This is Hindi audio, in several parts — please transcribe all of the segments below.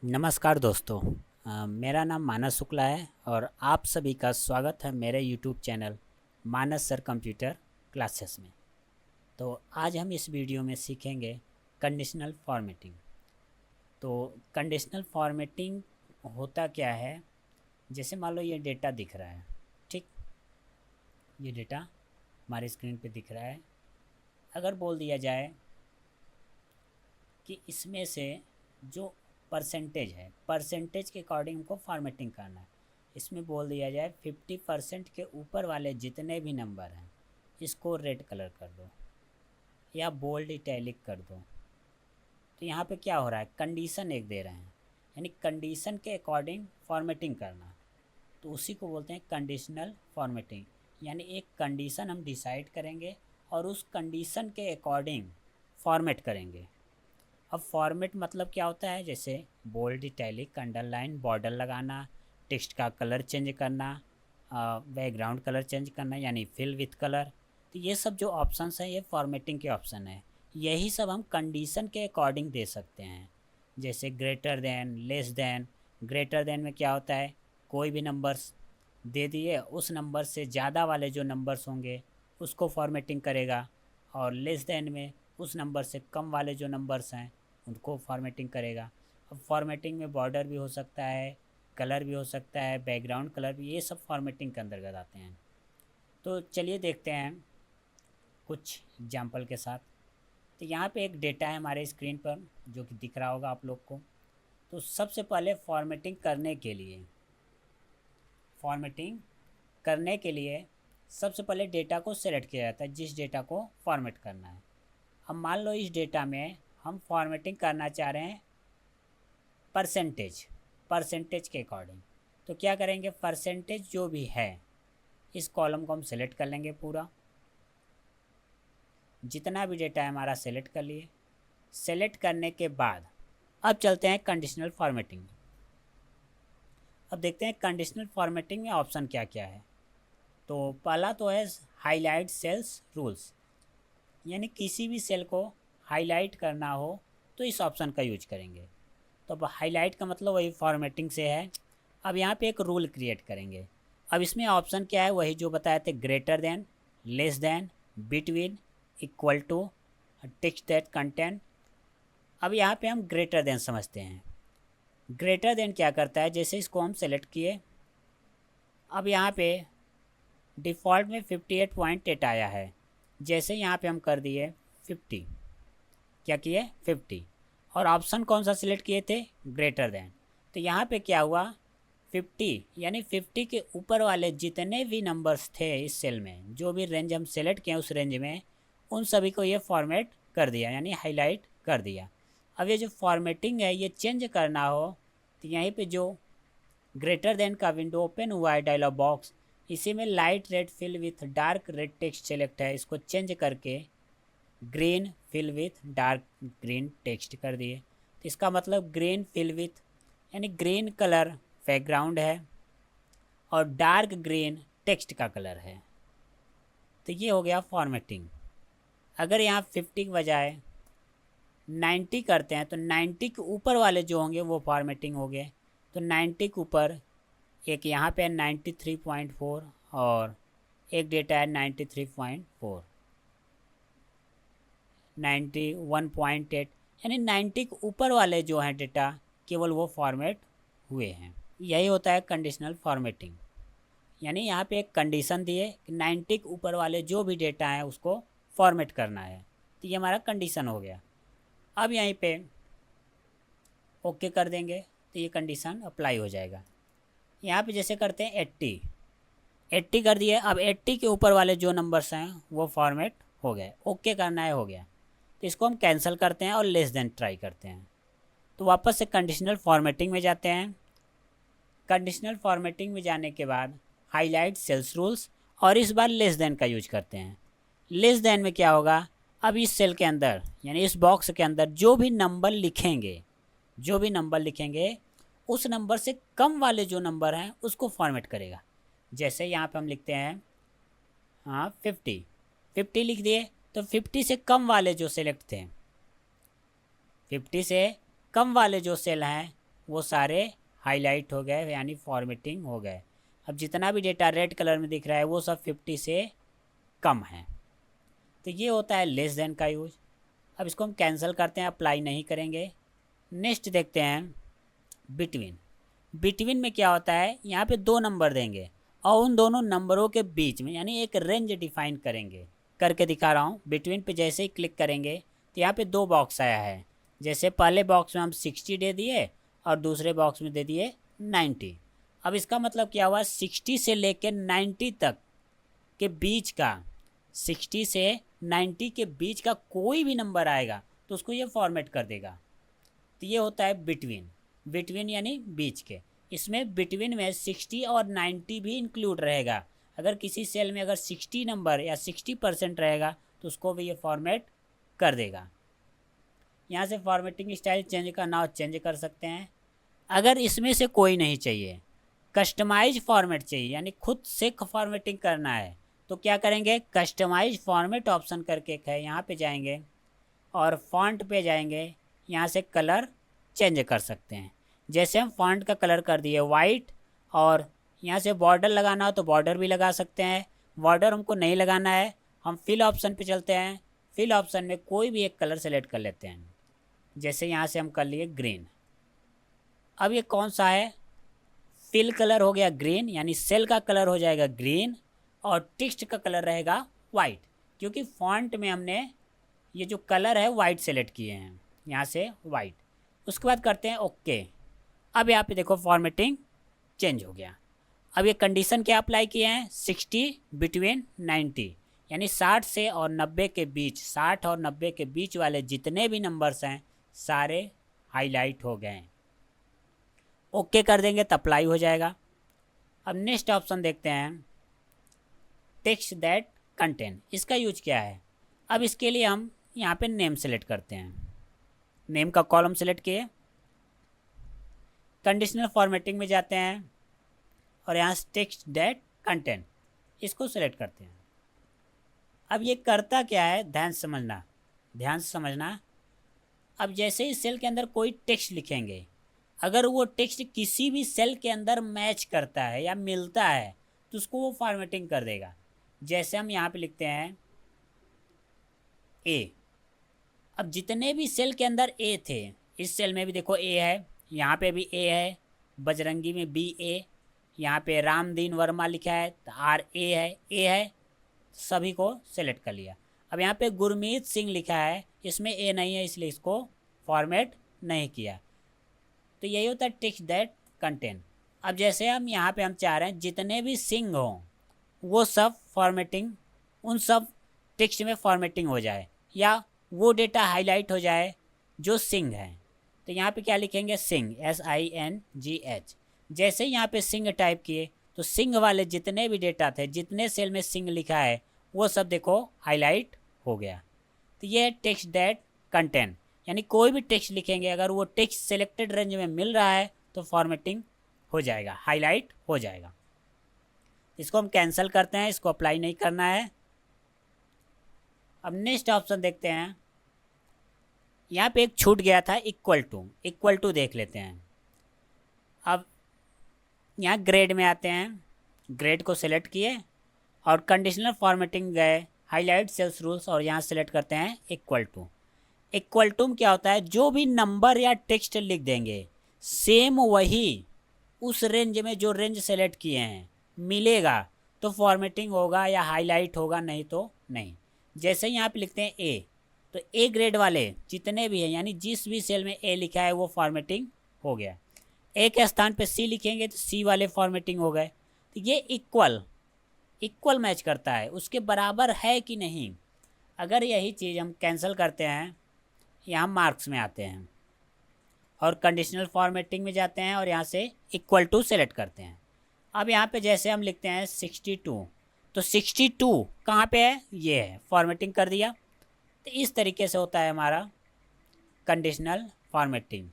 नमस्कार दोस्तों। मेरा नाम मानस शुक्ला है और आप सभी का स्वागत है मेरे YouTube चैनल मानस सर कंप्यूटर क्लासेस में। तो आज हम इस वीडियो में सीखेंगे कंडीशनल फॉर्मेटिंग। तो कंडीशनल फॉर्मेटिंग होता क्या है, जैसे मान लो ये डेटा दिख रहा है, ठीक। ये डेटा हमारे स्क्रीन पे दिख रहा है। अगर बोल दिया जाए कि इसमें से जो परसेंटेज है, परसेंटेज के अकॉर्डिंग हमको फॉर्मेटिंग करना है। इसमें बोल दिया जाए 50% के ऊपर वाले जितने भी नंबर हैं इसको रेड कलर कर दो या बोल्ड इटैलिक कर दो। तो यहाँ पे क्या हो रहा है, कंडीशन एक दे रहे हैं, यानी कंडीशन के अकॉर्डिंग फॉर्मेटिंग करना। तो उसी को बोलते हैं कंडीशनल फॉर्मेटिंग। यानी एक कंडीशन हम डिसाइड करेंगे और उस कंडीशन के अकॉर्डिंग फॉर्मेट करेंगे। अब फॉर्मेट मतलब क्या होता है, जैसे बोल्ड इटैलिक अंडरलाइन बॉर्डर लगाना, टेक्स्ट का कलर चेंज करना, बैकग्राउंड कलर चेंज करना यानी फिल विथ कलर। तो ये सब जो ऑप्शंस हैं ये फॉर्मेटिंग के ऑप्शन है। यही सब हम कंडीशन के अकॉर्डिंग दे सकते हैं। जैसे greater than, less then. Greater than में क्या होता है, कोई भी नंबर्स दे दिए, उस नंबर से ज़्यादा वाले जो नंबर्स होंगे उसको फॉर्मेटिंग करेगा। और लेस देन में उस नंबर से कम वाले जो नंबर्स हैं उनको फॉर्मेटिंग करेगा। अब फॉर्मेटिंग में बॉर्डर भी हो सकता है, कलर भी हो सकता है, बैकग्राउंड कलर भी, ये सब फॉर्मेटिंग के अंतर्गत आते हैं। तो चलिए देखते हैं कुछ एग्जाम्पल के साथ। तो यहाँ पे एक डेटा है हमारे स्क्रीन पर जो कि दिख रहा होगा आप लोग को। तो सबसे पहले फॉर्मेटिंग करने के लिए सबसे पहले डेटा को सेलेक्ट किया जाता है, जिस डेटा को फॉर्मेट करना है। अब मान लो इस डेटा में हम फॉर्मेटिंग करना चाह रहे हैं परसेंटेज के अकॉर्डिंग। तो क्या करेंगे, परसेंटेज जो भी है इस कॉलम को हम सेलेक्ट कर लेंगे, पूरा जितना भी डेटा है हमारा सेलेक्ट कर लिए। सेलेक्ट करने के बाद अब चलते हैं कंडीशनल फॉर्मेटिंग। अब देखते हैं कंडीशनल फॉर्मेटिंग में ऑप्शन क्या क्या है। तो पहला तो है हाईलाइट सेल्स रूल्स, यानी किसी भी सेल को हाईलाइट करना हो तो इस ऑप्शन का यूज करेंगे। तो अब हाईलाइट का मतलब वही फॉर्मेटिंग से है। अब यहाँ पे एक रूल क्रिएट करेंगे। अब इसमें ऑप्शन क्या है, वही जो बताए थे, greater than, less than, between, equal to, text that content. अब यहाँ पे हम ग्रेटर देन समझते हैं। ग्रेटर देन क्या करता है, जैसे इसको हम सेलेक्ट किए, अब यहाँ पे डिफ़ॉल्ट में 58.8 आया है। जैसे यहाँ पे हम कर दिए 50, क्या किए 50, और ऑप्शन कौन सा सिलेक्ट किए थे, ग्रेटर देन। तो यहाँ पे क्या हुआ, 50 यानी 50 के ऊपर वाले जितने भी नंबर्स थे इस सेल में, जो भी रेंज हम सेलेक्ट किए उस रेंज में, उन सभी को ये फॉर्मेट कर दिया, यानी हाईलाइट कर दिया। अब ये जो फॉर्मेटिंग है ये चेंज करना हो तो यहीं पे जो ग्रेटर देन का विंडो ओपन हुआ है डायलॉग बॉक्स, इसी में light red fill with dark red text select है, इसको चेंज करके green fill with dark green text कर दिए। तो इसका मतलब ग्रीन फिल विथ यानी ग्रीन कलर बैकग्राउंड है और डार्क ग्रीन टेक्स्ट का कलर है। तो ये हो गया फॉर्मेटिंग। अगर यहाँ 50 के बजाय 90 करते हैं तो 90 के ऊपर वाले जो होंगे वो फॉर्मेटिंग हो गए। तो 90 के ऊपर एक यहाँ पे 93.4 और एक डेटा है 93.4, 91.8, यानी 90 के ऊपर वाले जो हैं डेटा केवल वो फॉर्मेट हुए हैं। यही होता है कंडीशनल फॉर्मेटिंग। यानी यहाँ पे एक कंडीशन दिए कि 90 के ऊपर वाले जो भी डेटा हैं उसको फॉर्मेट करना है, तो ये हमारा कंडीशन हो गया। अब यहीं पे ओके कर देंगे तो ये कंडीशन अप्लाई हो जाएगा। यहाँ पे जैसे करते हैं 80 कर दिए। अब 80 के ऊपर वाले जो नंबर्स हैं वो फॉर्मेट हो गए, ओके करना है, हो गया। तो इसको हम कैंसिल करते हैं और लेस देन ट्राई करते हैं। तो वापस से कंडीशनल फॉर्मेटिंग में जाते हैं। कंडीशनल फॉर्मेटिंग में जाने के बाद हाईलाइट सेल्स रूल्स, और इस बार लेस देन का यूज करते हैं। लेस देन में क्या होगा, अब इस सेल के अंदर यानी इस बॉक्स के अंदर जो भी नंबर लिखेंगे उस नंबर से कम वाले जो नंबर हैं उसको फॉर्मेट करेगा। जैसे यहाँ पे हम लिखते हैं 50 लिख दिए, तो 50 से कम वाले जो सेलेक्ट थे, 50 से कम वाले जो सेल हैं वो सारे हाईलाइट हो गए, यानी फॉर्मेटिंग हो गए। अब जितना भी डेटा रेड कलर में दिख रहा है वो सब 50 से कम है। तो ये होता है लेस देन का यूज। अब इसको हम कैंसिल करते हैं, अप्लाई नहीं करेंगे। नेक्स्ट देखते हैं बिटवीन। बिटवीन में क्या होता है, यहाँ पे दो नंबर देंगे और उन दोनों नंबरों के बीच में यानी एक रेंज डिफाइन करेंगे। करके दिखा रहा हूँ। बिटवीन पे जैसे ही क्लिक करेंगे तो यहाँ पे दो बॉक्स आया है। जैसे पहले बॉक्स में हम 60 दे दिए और दूसरे बॉक्स में दे दिए 90। अब इसका मतलब क्या हुआ, 60 से लेकर 90 तक के बीच का, 60 से 90 के बीच का कोई भी नंबर आएगा तो उसको ये फॉर्मेट कर देगा। तो ये होता है बिटवीन। बिटवीन यानी बीच के। इसमें बिटवीन में 60 और 90 भी इंक्लूड रहेगा। अगर किसी सेल में अगर 60 नंबर या 60% रहेगा तो उसको भी ये फॉर्मेट कर देगा। यहाँ से फॉर्मेटिंग स्टाइल चेंज करना हो चेंज कर सकते हैं। अगर इसमें से कोई नहीं चाहिए, कस्टमाइज फॉर्मेट चाहिए यानी खुद से फॉर्मेटिंग करना है, तो क्या करेंगे, कस्टमाइज फॉर्मेट ऑप्शन करके एक है, यहाँ पे जाएंगे और फॉन्ट पे जाएंगे। यहाँ से कलर चेंज कर सकते हैं। जैसे हम फॉन्ट का कलर कर दिए वाइट, और यहाँ से बॉर्डर लगाना हो तो बॉर्डर भी लगा सकते हैं। बॉर्डर हमको नहीं लगाना है, हम फिल ऑप्शन पे चलते हैं। फिल ऑप्शन में कोई भी एक कलर सेलेक्ट कर लेते हैं। जैसे यहाँ से हम कर लिए ग्रीन। अब ये कौन सा है, फिल कलर हो गया ग्रीन, यानी सेल का कलर हो जाएगा ग्रीन और टेक्स्ट का कलर रहेगा वाइट, क्योंकि फॉन्ट में हमने ये जो कलर है वाइट सेलेक्ट किए हैं, यहाँ से वाइट। उसके बाद करते हैं ओके। अब यहाँ पे देखो फॉर्मेटिंग चेंज हो गया। अब ये कंडीशन क्या अप्लाई किए हैं, 60 बिटवीन 90, यानी 60 से और 90 के बीच, 60 और 90 के बीच वाले जितने भी नंबर्स हैं सारे हाईलाइट हो गए हैं। ओके कर देंगे तो अप्लाई हो जाएगा। अब नेक्स्ट ऑप्शन देखते हैं टेक्स्ट दैट कंटेन। इसका यूज क्या है, अब इसके लिए हम यहाँ पे नेम सेलेक्ट करते हैं। नेम का कॉलम सेलेक्ट किए, कंडीशनल फॉर्मेटिंग में जाते हैं और यहाँ टेक्स्ट दैट कंटेन इसको सेलेक्ट करते हैं। अब ये करता क्या है, ध्यान से समझना। अब जैसे ही सेल के अंदर कोई टेक्स्ट लिखेंगे, अगर वो टेक्स्ट किसी भी सेल के अंदर मैच करता है या मिलता है तो उसको वो फॉर्मेटिंग कर देगा। जैसे हम यहाँ पे लिखते हैं ए। अब जितने भी सेल के अंदर ए थे, इस सेल में भी देखो ए है, यहाँ पे भी ए है, बजरंगी में बी ए, यहाँ पे रामदीन वर्मा लिखा है तो आर ए है, सभी को सेलेक्ट कर लिया। अब यहाँ पे गुरमीत सिंह लिखा है, इसमें ए नहीं है इसलिए इसको फॉर्मेट नहीं किया। तो यही होता है टेक्स्ट दैट कंटेन। अब जैसे हम यहाँ पे हम चाह रहे हैं जितने भी सिंह हों वो सब फॉर्मेटिंग, उन सब टेक्स्ट में फॉर्मेटिंग हो जाए या वो डेटा हाईलाइट हो जाए जो सिंह है। तो यहाँ पे क्या लिखेंगे, सिंह, SINGH। जैसे ही यहाँ पे सिंह टाइप किए तो सिंह वाले जितने भी डेटा थे, जितने सेल में सिंह लिखा है वो सब देखो हाईलाइट हो गया। तो ये है टेक्स्ट दैट कंटेन, यानी कोई भी टेक्स्ट लिखेंगे अगर वो टेक्स्ट सेलेक्टेड रेंज में मिल रहा है तो फॉर्मेटिंग हो जाएगा, हाईलाइट हो जाएगा। इसको हम कैंसिल करते हैं, इसको अप्लाई नहीं करना है। अब नेक्स्ट ऑप्शन देखते हैं, यहाँ पे एक छूट गया था इक्वल टू देख लेते हैं। अब यहाँ ग्रेड में आते हैं, ग्रेड को सेलेक्ट किए और कंडीशनल फॉर्मेटिंग गए, हाईलाइट सेल्स रूल्स और यहाँ सेलेक्ट करते हैं इक्वल टू। इक्वल टू में क्या होता है, जो भी नंबर या टेक्स्ट लिख देंगे सेम वही उस रेंज में जो रेंज सेलेक्ट किए हैं मिलेगा तो फॉर्मेटिंग होगा या हाईलाइट होगा, नहीं तो नहीं। जैसे यहाँ पे लिखते हैं ए, तो ए ग्रेड वाले जितने भी हैं यानी जिस भी सेल में ए लिखा है वो फॉर्मेटिंग हो गया। ए के स्थान पे सी लिखेंगे तो सी वाले फॉर्मेटिंग हो गए। तो ये इक्वल मैच करता है, उसके बराबर है कि नहीं। अगर यही चीज़ हम कैंसिल करते हैं, यहाँ मार्क्स में आते हैं और कंडीशनल फॉर्मेटिंग में जाते हैं और यहाँ से इक्वल टू सेलेक्ट करते हैं। अब यहाँ पे जैसे हम लिखते हैं 62, तो 62 कहाँ पे है, ये है, फॉर्मेटिंग कर दिया। तो इस तरीके से होता है हमारा कंडीशनल फॉर्मेटिंग।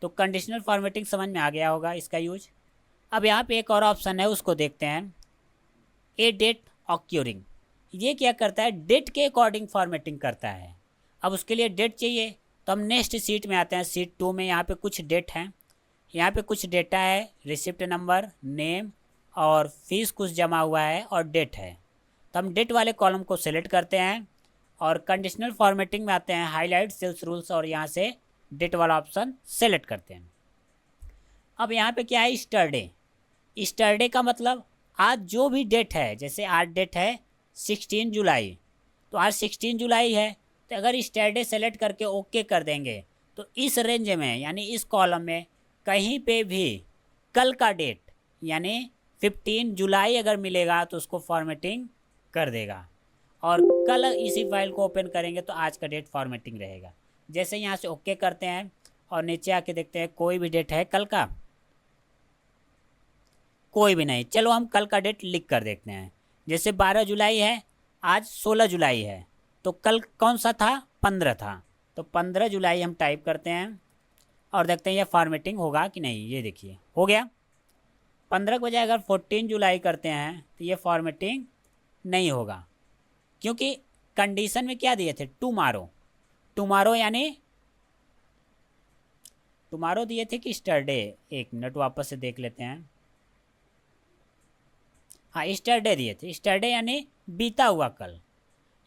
तो कंडीशनल फॉर्मेटिंग समझ में आ गया होगा इसका यूज। अब यहाँ पे एक और ऑप्शन है, उसको देखते हैं, ए डेट ऑक्यूरिंग। ये क्या करता है, डेट के अकॉर्डिंग फॉर्मेटिंग करता है। अब उसके लिए डेट चाहिए तो हम नेक्स्ट सीट में आते हैं, सीट 2 में यहाँ पे कुछ डेट हैं। यहाँ पे कुछ डेटा है, रिसिप्ट नंबर, नेम और फीस कुछ जमा हुआ है और डेट है। तो हम डेट वाले कॉलम को सिलेक्ट करते हैं और कंडीशनल फॉर्मेटिंग में आते हैं, हाईलाइट सेल्स रूल्स, और यहाँ से डेट वाला ऑप्शन सेलेक्ट करते हैं। अब यहाँ पे क्या है, स्टरडे। स्टरडे का मतलब आज जो भी डेट है, जैसे आज डेट है 16 जुलाई, तो आज 16 जुलाई है, तो अगर स्टरडे सेलेक्ट करके ओके कर देंगे तो इस रेंज में यानी इस कॉलम में कहीं पे भी कल का डेट यानी 15 जुलाई अगर मिलेगा तो उसको फॉर्मेटिंग कर देगा, और कल इसी फाइल को ओपन करेंगे तो आज का डेट फॉर्मेटिंग रहेगा। जैसे यहाँ से ओके करते हैं और नीचे आके देखते हैं कोई भी डेट है कल का, कोई भी नहीं। चलो हम कल का डेट लिख कर देखते हैं। जैसे 12 जुलाई है, आज 16 जुलाई है, तो कल कौन सा था, 15 था, तो 15 जुलाई हम टाइप करते हैं और देखते हैं ये फॉर्मेटिंग होगा कि नहीं। ये देखिए हो गया। 15 के बजाय अगर 14 जुलाई करते हैं तो ये फॉर्मेटिंग नहीं होगा, क्योंकि कंडीशन में क्या दिए थे, टुमारो। टुमारो यानी टुमारो दिए थे कि स्टरडे, एक मिनट वापस से देख लेते हैं। हाँ स्टरडे दिए थे, स्टरडे यानी बीता हुआ कल,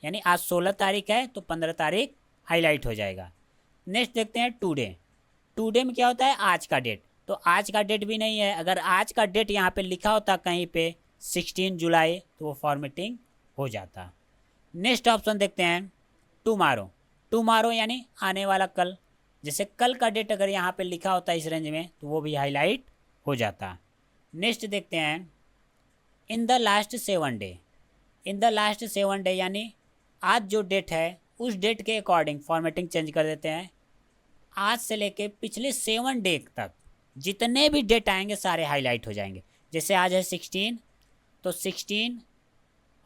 यानी आज 16 तारीख है तो 15 तारीख हाईलाइट हो जाएगा। नेक्स्ट देखते हैं टुडे। टुडे में क्या होता है, आज का डेट, तो आज का डेट भी नहीं है। अगर आज का डेट यहाँ पे लिखा होता कहीं पे 16 जुलाई तो वो फॉर्मेटिंग हो जाता। नेक्स्ट ऑप्शन देखते हैं टुमारो। टुमारो यानी आने वाला कल, जैसे कल का डेट अगर यहाँ पे लिखा होता इस रेंज में तो वो भी हाईलाइट हो जाता। नेक्स्ट देखते हैं in the last 7 day. In the last 7 day यानी आज जो डेट है उस डेट के अकॉर्डिंग फॉर्मेटिंग चेंज कर देते हैं। आज से लेके पिछले 7 डे तक जितने भी डेट आएंगे सारे हाईलाइट हो जाएंगे। जैसे आज है 16, तो 16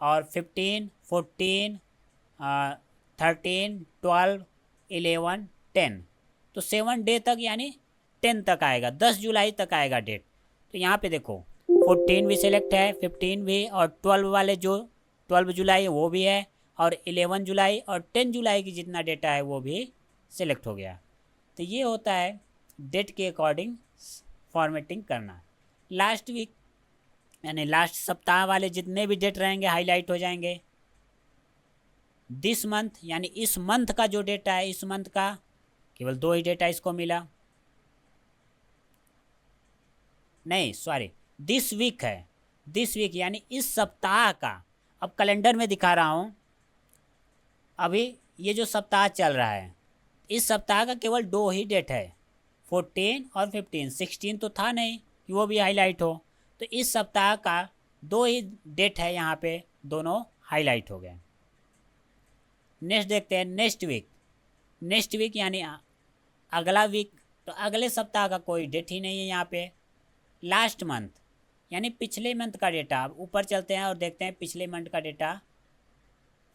और 15, 14, 13, 12, 11, 10, तो 7 डे तक यानी 10 तक आएगा, 10 जुलाई तक आएगा डेट। तो यहाँ पे देखो 14 भी सिलेक्ट है, 15 भी, और 12 वाले जो 12 जुलाई है वो भी है, और 11 जुलाई और 10 जुलाई की जितना डेटा है वो भी सिलेक्ट हो गया। तो ये होता है डेट के अकॉर्डिंग फॉर्मेटिंग करना। लास्ट वीक यानी लास्ट सप्ताह वाले जितने भी डेट रहेंगे हाईलाइट हो जाएंगे। दिस मंथ यानी इस मंथ का जो डेटा है, इस मंथ का केवल 2 ही डेटा इसको मिला, नहीं सॉरी दिस वीक है, दिस वीक यानी इस सप्ताह का। अब कैलेंडर में दिखा रहा हूँ, अभी ये जो सप्ताह चल रहा है इस सप्ताह का केवल 2 ही डेट है, 14 और 15। 16 तो था नहीं कि वो भी हाईलाइट हो, तो इस सप्ताह का 2 ही डेट है, यहाँ पे दोनों हाईलाइट हो गए। नेक्स्ट देखते हैं नेक्स्ट वीक। नेक्स्ट वीक यानी अगला वीक, तो अगले सप्ताह का कोई डेट ही नहीं है यहाँ पे। लास्ट मंथ यानी पिछले मंथ का डेटा। अब ऊपर चलते हैं और देखते हैं पिछले मंथ का डेटा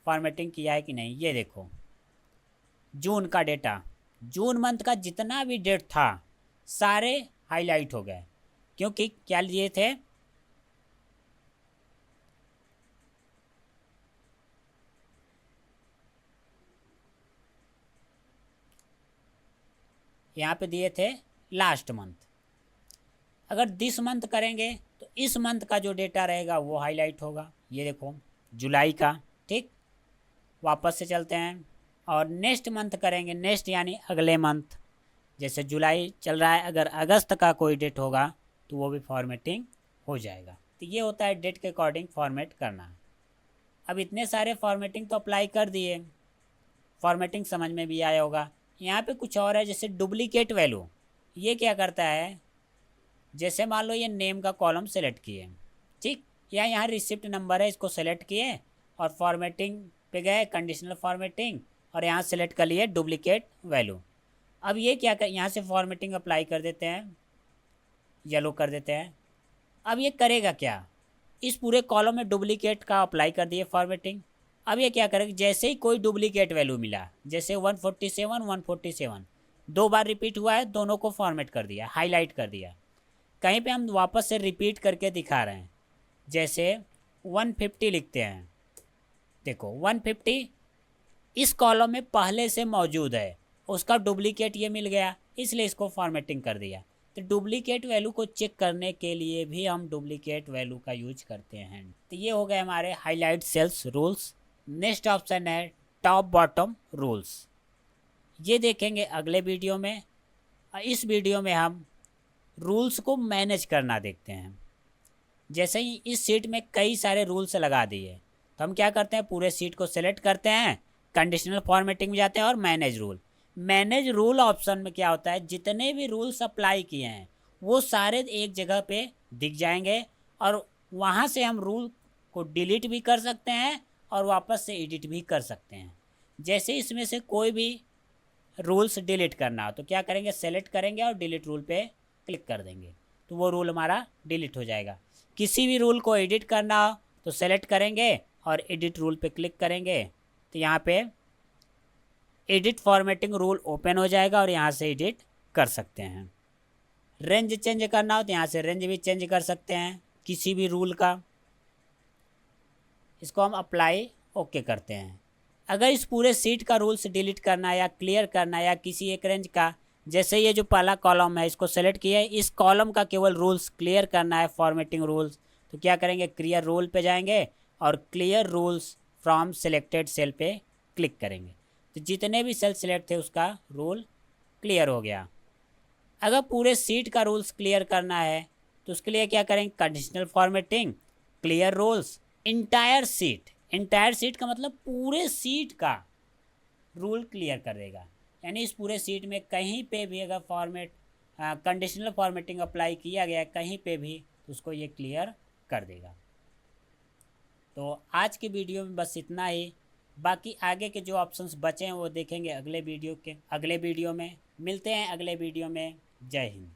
फॉर्मेटिंग किया है कि नहीं। ये देखो जून का डेटा, जून मंथ का जितना भी डेट था सारे हाईलाइट हो गए, क्योंकि क्या लिए थे, यहाँ पे दिए थे लास्ट मंथ। अगर दिस मंथ करेंगे तो इस मंथ का जो डेटा रहेगा वो हाईलाइट होगा। ये देखो जुलाई का, ठीक। वापस से चलते हैं और नेक्स्ट मंथ करेंगे, नेक्स्ट यानी अगले मंथ। जैसे जुलाई चल रहा है, अगर अगस्त का कोई डेट होगा तो वो भी फॉर्मेटिंग हो जाएगा। तो ये होता है डेट के अकॉर्डिंग फॉर्मेट करना। अब इतने सारे फॉर्मेटिंग तो अप्लाई कर दिए, फॉर्मेटिंग समझ में भी आया होगा। यहाँ पे कुछ और है, जैसे डुप्लीकेट वैल्यू। ये क्या करता है, जैसे मान लो ये नेम का कॉलम सेलेक्ट किए, ठीक, या यहाँ रिसिप्ट नंबर है, इसको सेलेक्ट किए और फॉर्मेटिंग पे गए, कंडीशनल फॉर्मेटिंग, और यहाँ सेलेक्ट कर लिए डुप्लीकेट वैल्यू। अब ये क्या कर, यहाँ से फॉर्मेटिंग अप्लाई कर देते हैं, येलो कर देते हैं। अब ये करेगा क्या, इस पूरे कॉलम में डुप्लीकेट का अप्लाई कर दिए फॉर्मेटिंग। अब ये क्या करेगा, जैसे ही कोई डुप्लीकेट वैल्यू मिला, जैसे 147 147 2 बार रिपीट हुआ है, दोनों को फॉर्मेट कर दिया, हाईलाइट कर दिया। कहीं पे हम वापस से रिपीट करके दिखा रहे हैं, जैसे 150 लिखते हैं, देखो 150 इस कॉलम में पहले से मौजूद है, उसका डुप्लीकेट ये मिल गया, इसलिए इसको फॉर्मेटिंग कर दिया। तो डुप्लीकेट वैल्यू को चेक करने के लिए भी हम डुप्लीकेट वैल्यू का यूज करते हैं। तो ये हो गए हमारे highlight cells rules. Next option है टॉप बॉटम रूल्स। ये देखेंगे अगले वीडियो में। इस वीडियो में हम रूल्स को मैनेज करना देखते हैं। जैसे ही इस सीट में कई सारे रूल्स लगा दिए तो हम क्या करते हैं, पूरे सीट को सेलेक्ट करते हैं, कंडीशनल फॉर्मेटिंग में जाते हैं और manage rule. Manage rule option में क्या होता है, जितने भी रूल्स अप्लाई किए हैं वो सारे एक जगह पे दिख जाएंगे और वहाँ से हम रूल को डिलीट भी कर सकते हैं और वापस से एडिट भी कर सकते हैं। जैसे इसमें से कोई भी रूल्स डिलीट करना हो तो क्या करेंगे, सेलेक्ट करेंगे और डिलीट रूल पे क्लिक कर देंगे तो वो रूल हमारा डिलीट हो जाएगा। किसी भी रूल को एडिट करना हो तो सेलेक्ट करेंगे और एडिट रूल पे क्लिक करेंगे तो यहाँ पे एडिट फॉर्मेटिंग रूल ओपन हो जाएगा और यहाँ से एडिट कर सकते हैं। रेंज चेंज करना हो तो यहाँ से रेंज भी चेंज कर सकते हैं किसी भी रूल का। इसको हम अप्लाई ओके करते हैं। अगर इस पूरे सीट का रूल्स डिलीट करना या क्लियर करना या किसी एक रेंज का, जैसे ये जो पहला कॉलम है इसको सेलेक्ट किया है, इस कॉलम का केवल रूल्स क्लियर करना है फॉर्मेटिंग रूल्स, तो क्या करेंगे, क्लियर रूल पे जाएंगे और clear rules from selected cell पे क्लिक करेंगे तो जितने भी सेल सिलेक्ट थे उसका रूल क्लियर हो गया। अगर पूरे सीट का रूल्स क्लियर करना है तो उसके लिए क्या करेंगे, conditional formatting, clear rules, entire seat. Entire seat का मतलब पूरे सीट का रूल क्लियर कर देगा, यानी इस पूरे सीट में कहीं पे भी अगर फॉर्मेट कंडीशनल फॉर्मेटिंग अप्लाई किया गया है कहीं पे भी तो उसको ये क्लियर कर देगा। तो आज के वीडियो में बस इतना ही। बाकी आगे के जो ऑप्शंस बचे हैं वो देखेंगे अगले वीडियो में। मिलते हैं अगले वीडियो में। जय हिंद।